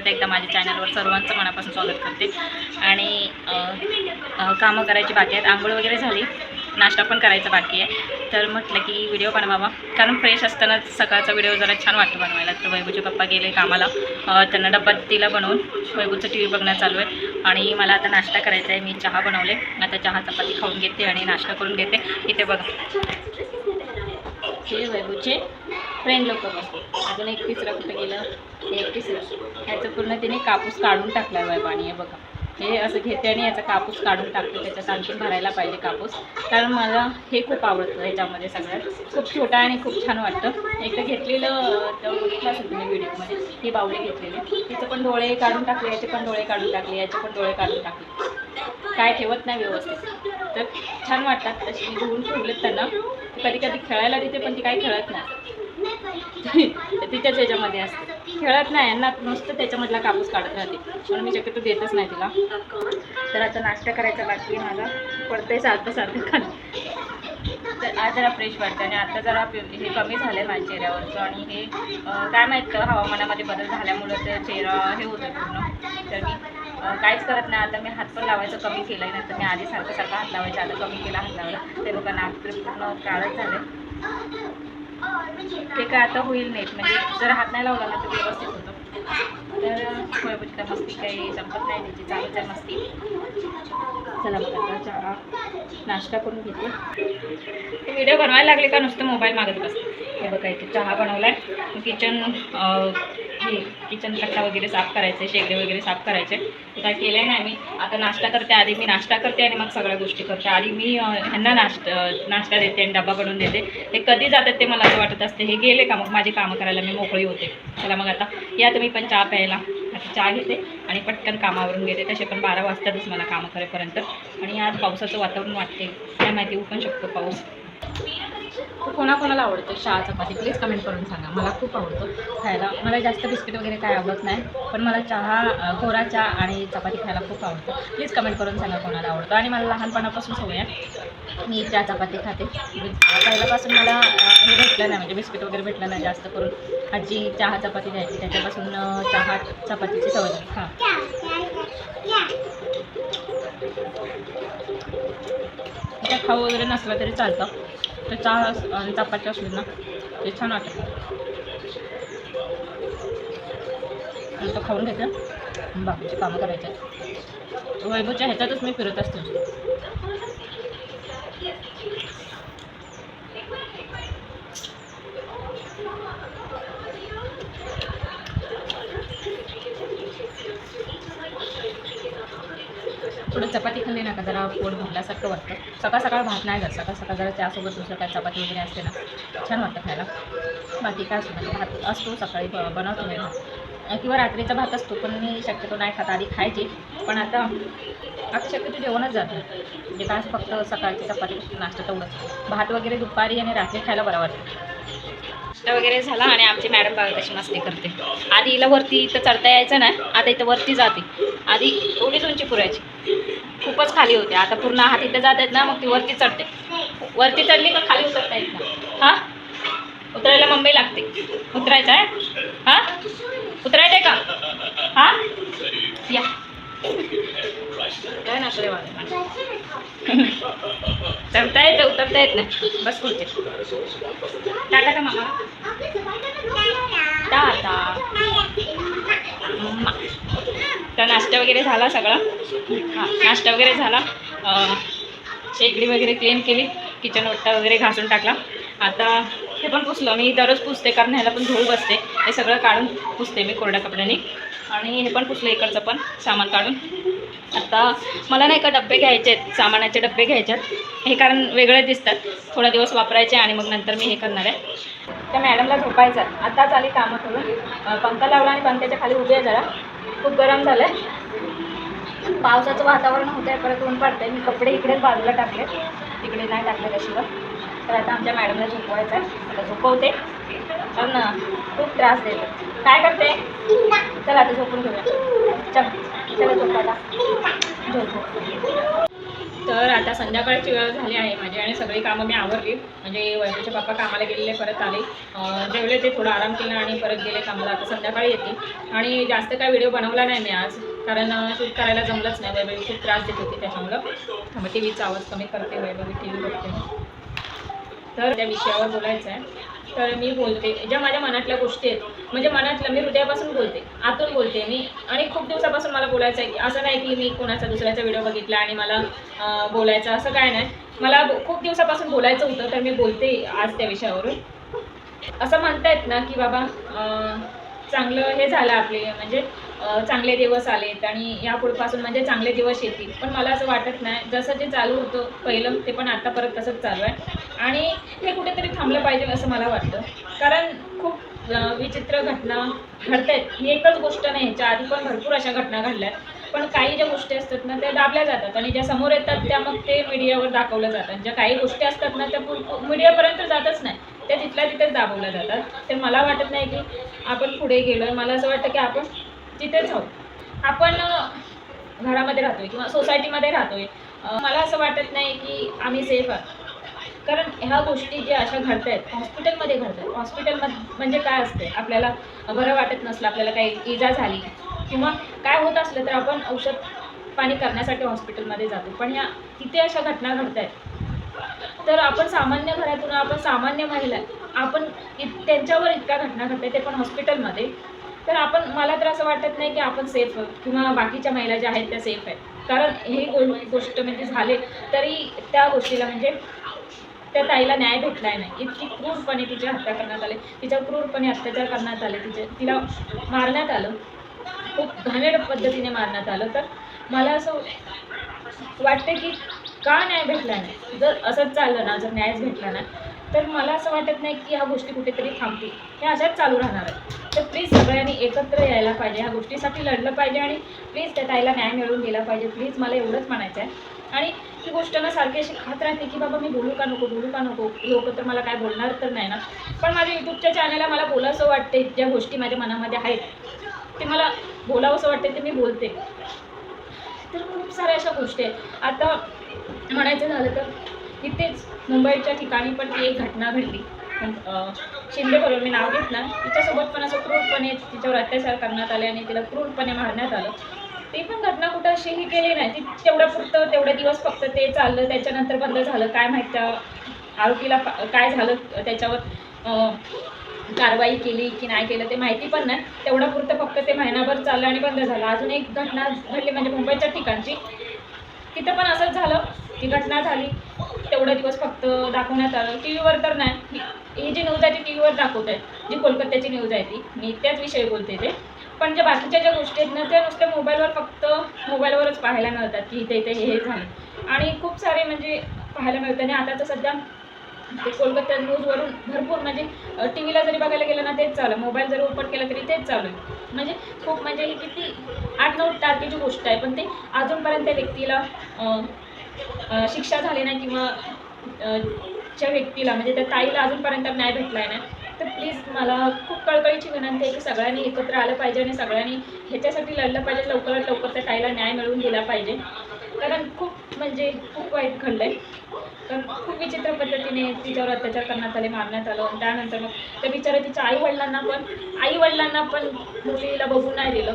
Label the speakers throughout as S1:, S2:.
S1: परत एकदा माझ्या चॅनलवर सर्वांचं मनापासून स्वागत करते. आणि कामं करायची बाकी आहेत, आंघोळ वगैरे झाली, नाश्ता पण करायचा बाकी आहे. तर म्हटलं की व्हिडिओ बनवावा, कारण फ्रेश असताना सकाळचा व्हिडिओ जरा छान वाटतो बनवायला. तर वैभवचे पप्पा गेले कामाला, त्यांना डब्बा दिला बनवून. वैभवचं टी व्ही बघणं चालू आहे आणि मला आता नाश्ता करायचा आहे. मी चहा बनवले, आता चहा चपाती खाऊन घेते आणि नाश्ता करून घेते. इथे बघा हे वैभवचे फ्रेंड लोक बसले. अजून एक तिसरं कुठं गेलं, एक तिसरं. ह्याचं पूर्ण तिने कापूस काढून टाकला आहे वैभवाने. हे बघा, हे असं घेते आणि याचा कापूस काढून टाकते. त्याच्यात आणखी भरायला पाहिजे कापूस, कारण मला हे खूप आवडतं. ह्याच्यामध्ये सगळ्यात खूप छोटा आणि खूप छान वाटतं. एकदा घेतलेलं तर बघितलं असेल तुम्ही व्हिडिओमध्ये, ही बावली घेतलेली. तिचं पण डोळे काढून टाकले, याचे पण डोळे काढून टाकले, याचे पण डोळे काढून टाकले. काय ठेवत नाही व्यवस्थित, तर छान वाटतात. तशी मी धुवून ठेवलेत त्यांना. कधी कधी खेळायला देते, पण ती काही खेळत नाही. तिच्याच याच्यामध्ये असते, खेळत नाही. यांना नुसतं त्याच्यामधला कापूस काढत राहते, म्हणून मी शक्यतो देतच नाही तिला. तर आता नाश्ता करायचा बाकी आहे माझा. पडतंय सारखं खाली. तर आज जरा फ्रेश वाटतं आणि आता जरा हे कमी झालं आहे माझ्या चेहऱ्यावरचं. आणि हे काय माहीत हवामानामध्ये बदल झाल्यामुळं ते चेहरा हे होतं पूर्ण. तर मी काहीच करत नाही आता. मी हात पण लावायचं कमी केलं आहे, नंतर मी आधी सारखं हात लावायचं, आता कमी केला हात लावायला. ते बघा नाक पूर्ण काळच झालं. ते काय आता होईल नाही, म्हणजे जर हात नाही लावला ना तर व्यवस्थित होतं. तर वैभवची मस्ती काही संपत नाही, त्याची चालूच आहे मस्ती. चला मग आता चहा नाश्ता करून घेते. व्हिडिओ बनवायला लागले का नुसतं मोबाईल मागत बसते. हे बघा इथे चहा बनवला आहे. किचन कट्टा वगैरे साफ करायचे, शेगडे वगैरे साफ करायचे. ते काय केलं नाही मी. आता नाश्ता करते, आधी मी नाश्ता करते आणि मग सगळ्या गोष्टी करते. आधी मी ह्यांना नाश्ता देते आणि डबा बनवून देते. ते कधी जातात ते मला असं वाटत असते. हे गेले का मग माझी कामं करायला मी मोकळी होते. चला मग आता या तुम्ही पण चहा प्यायला. आता चहा घेते आणि पटकन कामावरून घेते. तसे पण 12 वाजतातच मला कामं करेपर्यंत. आणि आज पावसाचं वातावरण वाटते, काय माहिती होऊ पण शकतो पाऊस. तर कोणाकोणाला आवडतं चहा चपाती प्लीज कमेंट करून सांगा. मला खूप आवडतं खायला. मला जास्त बिस्किट वगैरे काय आवडत नाही, पण मला चहा, कोरा चहा आणि चपाती खायला खूप आवडतं. प्लीज कमेंट करून सांगा कोणाला आवडतं. आणि मला लहानपणापासून सवय आहे, मी चहा चपाती खाते. पहिल्यापासून मला हे भेटलं नाही, म्हणजे बिस्किट वगैरे भेटलं नाही. जास्त करून आजी चहा चपाती द्यायची, त्याच्यापासून चहा चपातीची सवय झाली. हां त्या खाऊ वगैरे नसला तरी चालतं, तर चहा आणि चपाती असली ना ते छान वाटतं. नंतर खाऊन घ्यायचं, बाकीची कामं करायचं. वैभवच्या ह्याच्यातच मी फिरत असते. थोडं चपाती खाल्ली ना का जरा पोट भरल्यासारखं वाटतं. सकाळ सकाळ भात नाही जात, सकाळ सकाळ जरा त्यासोबत दुसरं काय चपाती वगैरे असते ना, छान वाटतं खायला. बाकी काय असतं म्हणजे भात असतो सकाळी बनवतो मी भात, किंवा रात्रीचा भात असतो, पण मी शक्यतो नाही खात. आधी खायची, पण आता शक्यतो जेवणच जातं. म्हणजे काय फक्त सकाळची चपाती नाश्ता तेवढंच. भात वगैरे दुपारी आणि रात्री खायला बरं वाटतं. नाश्ता वगैरे झाला आणि आमची मॅडम बघा कशी मस्ती करते. आधी हिला वरती इथं चढता यायचं ना, आता इथं वरती जाते. आधी एवढीच उंची पुरायची, खूपच खाली होते. आता पूर्ण हात इथं जात आहेत ना, मग ती वरती चढते. वरती चढली का खाली उतरता येत ना. हां उतरायला मम्मी लागते. उतरायचं आहे? हां उतरायचं आहे का? हां या काय ना कडे वाजता चढता येतं, उतरता येत नाही. बस पुढचे टाटा का मामा, टाटा. तर नाश्ता वगैरे झाला सगळा. हां नाश्ता वगैरे झाला, शेगडी वगैरे क्लीन केली, किचन ओट्टा वगैरे घासून टाकला. आता हे पण पुसलं. मी दररोज पुसते, कारण ह्याला पण धूळ बसते. हे सगळं काढून पुसते मी कोरड्या कपड्याने. आणि हे पण पुसलं इकडचं पण सामान काढून. आता मला नाही का डबे घ्यायचे आहेत, सामानाचे डबे घ्यायचे आहेत. हे कारण वेगळे दिसतात, थोडा दिवस वापरायचे आणि मग नंतर मी हे करणार आहे. त्या मॅडमला झोपायचं. आताच आली कामं करून, पंखा लावला आणि पंख्याच्या खाली उभी आहे. जरा खूप गरम झालं आहे, पावसाचं वातावरण होतं आहे, परत ऊन पडतं आहे. मी कपडे इकडेच बाजूला टाकले, तिकडे नाही टाकले कशीवर. तर आता आमच्या मॅडमला झोपवायचं आहे. आता झोपवते, कारण खूप त्रास देते. काय करते? चला आता झोपून घेऊया. चला झोपायला झोप. तर आता संध्याकाळची वेळ झाली आहे माझी आणि सगळी कामं मी आवरली. म्हणजे वैभवचे पप्पा कामाला गेलेले, परत आले, जेवले, ते थोडा आराम केला आणि परत गेले कामाला. आता संध्याकाळी येतील. आणि जास्त काय व्हिडिओ बनवला नाही मी आज, कारण शूट करायला जमलंच नाही. वैभवी खूप त्रास देत होती त्याच्यामुळं. मग टी व्हीचा आवाज कमी करते, वैभवी टी व्ही बघते. तर त्या विषयावर बोलायचं आहे. तर मी बोलते ज्या माझ्या मनातल्या गोष्टी आहेत, म्हणजे मनातलं मी हृदयापासून बोलते, आतून बोलते मी. आणि खूप दिवसापासून मला बोलायचं आहे. असं नाही की मी कोणाचा दुसऱ्याचा व्हिडिओ बघितला आणि मला बोलायचं, असं काय नाही. मला खूप दिवसापासून बोलायचं होतं, तर मी बोलते आज त्या विषयावरून. असं म्हणतायत ना की बाबा चांगलं हे झालं आपले, म्हणजे चांगले दिवस आलेत आणि यापुढपासून म्हणजे चांगले दिवस येतील. पण मला असं वाटत नाही. जसं जे चालू होतं पहिलं ते पण आता परत तसंच चालू आहे आणि हे कुठेतरी थांबलं पाहिजे असं मला वाटतं. कारण खूप विचित्र घटना घडत आहेत. ही एकच गोष्ट नाही, ह्याच्या आधी पण भरपूर अशा घटना घडल्या आहेत. पण काही ज्या गोष्टी असतात ना त्या दाबल्या जातात आणि ज्या समोर येतात त्या मग ते मीडियावर दाखवल्या जातात. ज्या काही गोष्टी असतात ना त्या मीडियापर्यंत जातच नाही, त्या तिथल्या तिथेच दाबवल्या जातात. तर मला वाटत नाही की आपण पुढे गेलो आहे. मला असं वाटतं की आपण तिथेच आहोत. आपण घरामध्ये राहतोय किंवा सोसायटीमध्ये राहतोय. मला असं वाटत नाही की आम्ही सेफ आहोत. कारण ह्या गोष्टी ज्या अशा घडत आहेत हॉस्पिटलमध्ये घडत आहेत. हॉस्पिटलमध्ये म्हणजे काय असते, आपल्याला बरं वाटत नसलं, आपल्याला काही इजा झाली किंवा काय होत असलं तर आपण औषध पाणी करण्यासाठी हॉस्पिटलमध्ये जातो. पण ह्या तिथे अशा घटना घडत आहेत. तर आपण सामान्य घरातून, आपण सामान्य महिला, आपण त्यांच्यावर इतक्या घटना घडत आहेत, ते पण हॉस्पिटलमध्ये. तर मला तर असं वाटत नाही की आपण सेफ आहोत किंवा बाकीच्या महिला ज्या आहेत त्या सेफ आहेत. कारण ही गोष्ट म्हणजे झाले तरी त्या गोष्टीला म्हणजे त्या ताईला न्याय भेटलाय नाही. इतकी क्रूरपणे तिची हत्या करण्यात आली, तिच्यावर क्रूरपणे अत्याचार करण्यात आले, तिला मारण्यात आलं, खूप घाणेरड्या पद्धतीने मारण्यात आलं. तर मला असं वाटतं की का न्याय भेटला नाही. जर असंच चाललं ना, जर न्यायच भेटला नाही तर मला असं वाटत नाही की ह्या गोष्टी कुठेतरी थांबतील, ह्या अशाच चालू राहणार आहेत. तर प्लीज सगळ्यांनी एकत्र यायला पाहिजे, ह्या गोष्टीसाठी लढलं पाहिजे आणि प्लीज त्या ताईला न्याय मिळवून दिला पाहिजे. प्लीज मला एवढंच म्हणायचं आहे. आणि ही गोष्ट ना सारखी अशी खात राहते की बाबा मी बोलू का नको, बोलू का नको, लोक तर मला काय बोलणार तर नाही ना. पण माझ्या यूट्यूबच्या चॅनलला मला बोलावंसं वाटते, ज्या गोष्टी माझ्या मनामध्ये आहेत ते मला बोलावंसं वाटते, ते मी बोलते. तर खूप साऱ्या अशा गोष्टी आहेत. आता म्हणायचं झालं तर इथेच मुंबईच्या ठिकाणी पण ती एक घटना घडली. शिंदे बरोबर मी नाव घेतलं, तिच्यासोबत पण असं क्रूरपणे तिच्यावर अत्याचार करण्यात आले आणि तिला क्रूरपणे मारण्यात आलं. ती पण घटना कुठं अशीही केली नाही. ती तेवढ्यापुरतं तेवढे दिवस फक्त ते चाललं, त्याच्यानंतर बंद झालं. काय माहीत त्या आरोपीला काय झालं, त्याच्यावर कारवाई केली की नाही केलं ते माहिती पण नाही. तेवढ्यापुरतं फक्त ते महिनाभर चाललं आणि बंद झालं. अजून एक घटना घडली म्हणजे मुंबईच्या ठिकाणची, तिथं पण असंच झालं. ती घटना झाली, तेवढे दिवस फक्त दाखवण्यात आलं. टी व्हीवर तर नाही, ही जी न्यूज आहे ती टी व्हीवर दाखवत आहे, जी कोलकात्याची न्यूज आहे ती, मी त्याच विषयी बोलते ते. पण ज्या बाकीच्या ज्या गोष्टी आहेत ना त्या नुसत्या मोबाईलवर, फक्त मोबाईलवरच पाहायला मिळतात की इथे इथे हे झालं. आणि खूप सारे म्हणजे पाहायला मिळतं. आणि आता तर सध्या ते कोलकाता न्यूजवरून भरपूर म्हणजे टी व्हीला जरी बघायला गेलं ना तेच चालू, मोबाईल जरी ओपन केला तरी तेच चालू आहे. म्हणजे खूप म्हणजे ही किती 8-9 तारखेची गोष्ट आहे, पण ते अजूनपर्यंत त्या व्यक्तीला शिक्षा झाली नाही किंवा ज्या व्यक्तीला म्हणजे त्या ताईला अजूनपर्यंत न्याय भेटला नाही. तर प्लीज मला खूप कळकळीची विनंती आहे की सगळ्यांनी एकत्र आलं पाहिजे आणि सगळ्यांनी ह्याच्यासाठी लढलं पाहिजे. लवकरात लवकर त्या ताईला न्याय मिळवून दिला पाहिजे. कारण खूप म्हणजे खूप वाईट घडलं आहे. कारण खूप विचित्र पद्धतीने तिच्यावर अत्याचार करण्यात आले, मारण्यात आलं. आणि त्यानंतर मग त्या बिचाऱ्या तिच्या आईवडिलांना पण मुलीला बघून नाही दिलं.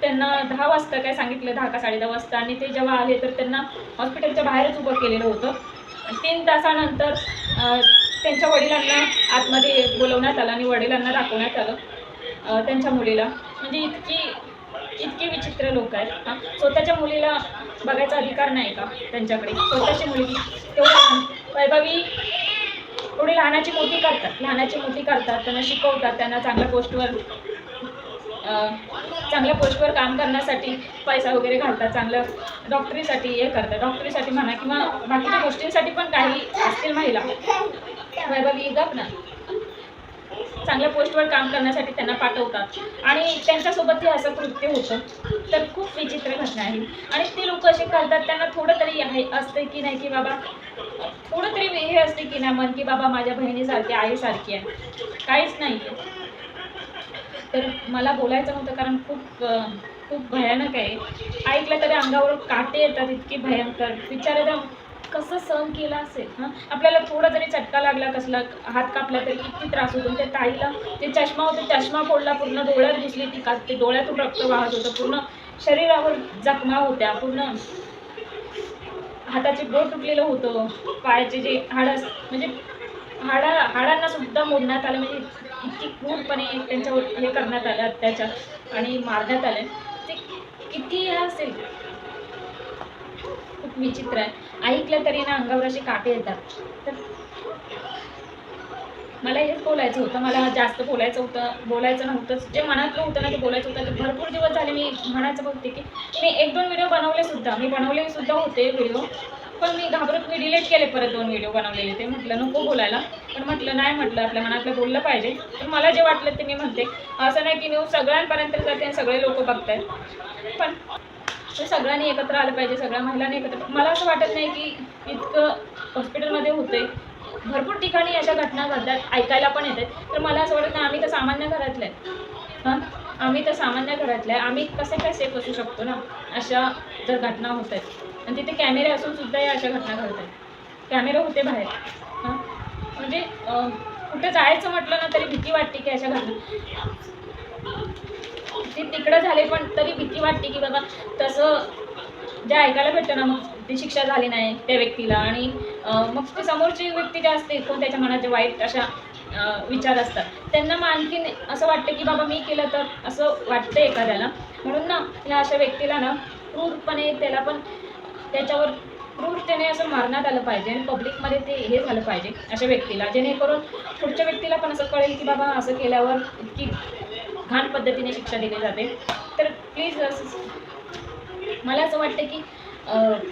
S1: त्यांना 10 वाजता काय सांगितलं, 10 का 10:30 वाजता, आणि ते जेव्हा आले तर त्यांना हॉस्पिटलच्या बाहेरच उभं केलेलं होतं. 3 तासानंतर त्यांच्या वडिलांना आतमध्ये बोलवण्यात आलं आणि वडिलांना दाखवण्यात आलं त्यांच्या मुलीला. म्हणजे इतकी विचित्र लोक आहेत. स्वतःच्या मुलीला बघायचा अधिकार नाही का त्यांच्याकडे? स्वतःची मुलगी वैभवी एवढी लहानाची मोठी करतात, त्यांना शिकवतात, त्यांना चांगल्या पोस्टवर काम करण्यासाठी पैसा वगैरे घालतात, चांगलं डॉक्टरीसाठी हे करतात, डॉक्टरीसाठी म्हणा किंवा बाकीच्या गोष्टींसाठी पण काही असतील महिला. वैभवी गप ना, चांगल्या पोस्टवर काम करण्यासाठी त्यांना पाठवतात आणि त्यांच्यासोबत हे असं कृत्य होतं. तर खूप विचित्र घटना आहे. आणि ते लोक असे करतात, त्यांना थोडं तरी आहे असते की नाही की बाबा, थोडं तरी हे असते की नाही मन की बाबा माझ्या बहिणीसारखी आईसारखी आहे. काहीच नाही आहे. तर मला बोलायचं नव्हतं कारण खूप खूप भयानक आहे. ऐकलं तरी अंगावर काटे येतात, इतकी भयंकर. बिचाऱ्याला कसं सहन केलं असेल. हां, आपल्याला थोडा जरी चटका लागला, कसला हात कापला तरी किती त्रास होतो. त्या ताईला ते चष्मा होता, चष्मा फोडला, पूर्ण डोळ्यात घुसली ती का, ते डोळ्यातून रक्त वाहत होतं, पूर्ण शरीरावर जखमा होत्या, पूर्ण हाताचे बोट तुटलेलं होतं, पायाचे जे हाडं म्हणजे हाडांना सुद्धा मोडण्यात आलं. म्हणजे इतकी क्रूरपणे त्यांच्यावर हे करण्यात आलं, अत्याचार आणि मारण्यात आले. ते किती हे असेल, खूप विचित्र आहे. ऐकलं तरी ना अंगावर असे काटे येतात. तर मला हेच बोलायचं होतं, मला जास्त बोलायचं नव्हतंच. जे मनातलं होतं ना ते बोलायचं होतं. तर भरपूर दिवस झाले मी म्हणायचं बघते की मी 1-2 व्हिडिओ बनवले सुद्धा होते व्हिडिओ, पण मी घाबरत मी डिलीट केले परत 2 व्हिडिओ बनवलेले. ते म्हटलं नको बोलायला, पण म्हटलं नाही, म्हटलं आपल्या मनातलं बोललं पाहिजे. तर मला जे वाटलं ते मी म्हणते. असं नाही की न्यूज सगळ्यांपर्यंत जाते आणि सगळे लोक बघतायत, पण सगळ्यांनी एकत्र आलं पाहिजे, सगळ्या महिलांनी एकत्र. मला असं वाटत नाही की इतकं हॉस्पिटलमध्ये होतंय. भरपूर ठिकाणी अशा घटना घडतात, ऐकायला पण येतात. तर मला असं वाटत नाही, आम्ही तर सामान्य घरातले आहे. आम्ही तर सामान्य घरातले आहे, आम्ही कसे काय सेफ असू शकतो ना अशा जर घटना होत आहेत. आणि तिथे कॅमेरे असून सुद्धा या अशा घटना घडत आहेत. कॅमेरे होते बाहेर. म्हणजे कुठे जायचं म्हटलं ना तरी भीती वाटते की अशा घटना ते तिकडं झाले, पण तरी भीती वाटते की बाबा तसं जे ऐकायला भेटतं ना, मग ती शिक्षा झाली नाही त्या व्यक्तीला. आणि मग ते समोरची व्यक्ती जे असते, कोण त्याच्या मनात जे वाईट अशा विचार असतात, त्यांना मग आणखीन असं वाटतं की बाबा मी केलं तर, असं वाटतं एखाद्याला. म्हणून ना ह्या अशा व्यक्तीला ना क्रूरपणे त्याला पण त्याच्यावर क्रूरतेने असं मारण्यात आलं पाहिजे आणि पब्लिकमध्ये ते हे झालं पाहिजे अशा व्यक्तीला, जेणेकरून पुढच्या व्यक्तीला पण असं कळेल की बाबा असं केल्यावर इतकी घाण पद्धतीने शिक्षा दिली जाते. तर प्लीज मला असं वाटतं की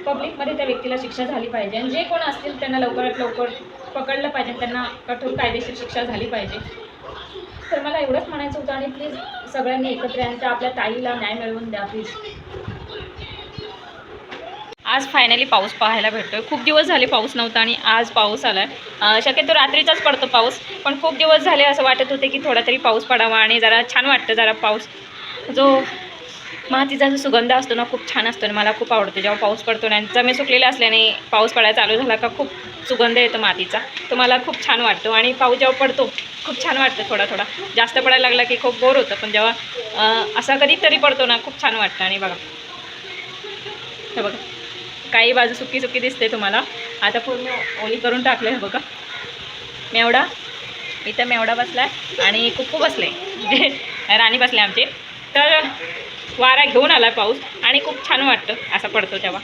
S1: पब्लिकमध्ये त्या व्यक्तीला शिक्षा झाली पाहिजे आणि जे कोण असतील त्यांना लवकरात लवकर पकडलं पाहिजे, त्यांना कठोर कायदेशीर शिक्षा झाली पाहिजे. तर मला एवढंच म्हणायचं होतं. आणि प्लीज सगळ्यांनी एकत्र या, आपल्या ताईला न्याय मिळवून द्या प्लीज. आज फायनली पाऊस पाहायला भेटतोय. खूप दिवस झाले पाऊस नव्हता आणि आज पाऊस आला आहे. शक्यतो रात्रीचाच पडतो पाऊस, पण खूप दिवस झाले असं वाटत होते की थोडा तरी पाऊस पडावा आणि जरा छान वाटतं. जरा पाऊस जो मातीचा जो सुगंध असतो ना, खूप छान असतो आणि मला खूप आवडतो जेव्हा पाऊस पडतो ना. जमीन सुकलेले असल्याने पाऊस पडायला चालू झाला का खूप सुगंध येतो मातीचा, तो मला खूप छान वाटतो. आणि पाऊस जेव्हा पडतो खूप छान वाटतं. थोडा थोडा जास्त पडायला लागला की खूप बोर होतं, पण जेव्हा असा कधीतरी पडतो ना खूप छान वाटतं. आणि बघा हे बघा, काही बाजू सुकी सुकी दिसते तुम्हाला. आता पूर्ण ओली करून टाकलं आहे बघा. मेवडा इथं मेवडा बसला आहे आणि कुक्कू बसले, राणी बसले आमचे. तर वारा घेऊन आला पाऊस आणि खूप छान वाटतं असा पडतो तेव्हा.